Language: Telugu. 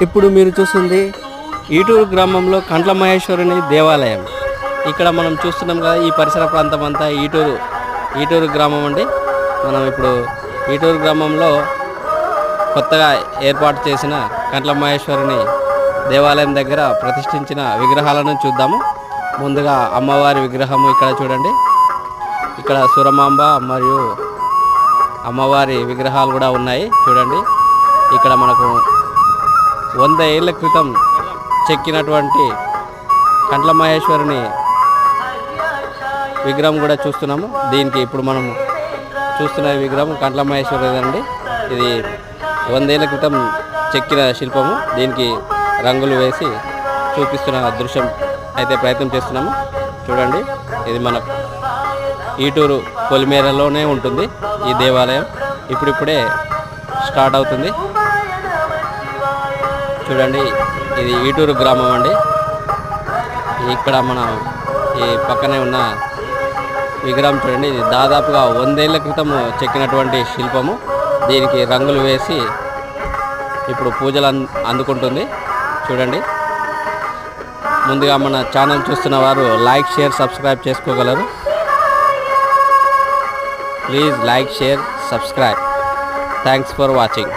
ఇప్పుడు మీరు చూస్తుంది ఈటూరు గ్రామంలో కంట్ల మహేశ్వరుని దేవాలయం. ఇక్కడ మనం చూస్తున్నాం కదా, ఈ పరిసర ప్రాంతం అంతా ఈటూరు గ్రామం అండి. మనం ఇప్పుడు ఈటూరు గ్రామంలో కొత్తగా ఏర్పాటు చేసిన కంట్ల మహేశ్వరుని దేవాలయం దగ్గర ప్రతిష్ఠించిన విగ్రహాలను చూద్దాము. ముందుగా అమ్మవారి విగ్రహము ఇక్కడ చూడండి. ఇక్కడ సురమాంబ మరియు అమ్మవారి విగ్రహాలు కూడా ఉన్నాయి చూడండి. ఇక్కడ మనకు 100 ఏళ్ల క్రితం చెక్కినటువంటి కంట్ల మహేశ్వరుని విగ్రహం కూడా చూస్తున్నాము. దీనికి ఇప్పుడు మనం చూస్తున్న విగ్రహం కంట్ల మహేశ్వరుదండి. ఇది 100 ఏళ్ల క్రితం చెక్కిన శిల్పము. దీనికి రంగులు వేసి చూపిస్తున్న దృశ్యం అయితే ప్రయత్నం చేస్తున్నాము చూడండి. ఇది మన ఈటూరు పొలిమేరలోనే ఉంటుంది ఈ దేవాలయం. ఇప్పుడిప్పుడే స్టార్ట్ అవుతుంది చూడండి. ఇది ఈటూరు గ్రామం అండి. ఇక్కడ మన ఈ పక్కనే ఉన్న విగ్రహం చూడండి. ఇది దాదాపుగా 100 ఏళ్ల క్రితం చెక్కినటువంటి శిల్పము. దీనికి రంగులు వేసి ఇప్పుడు పూజలు అందుకుంటుంది చూడండి. ముందుగా మన ఛానల్ చూస్తున్న వారు లైక్, షేర్, సబ్స్క్రైబ్ చేసుకోగలరు. Please like, share, subscribe. Thanks for watching.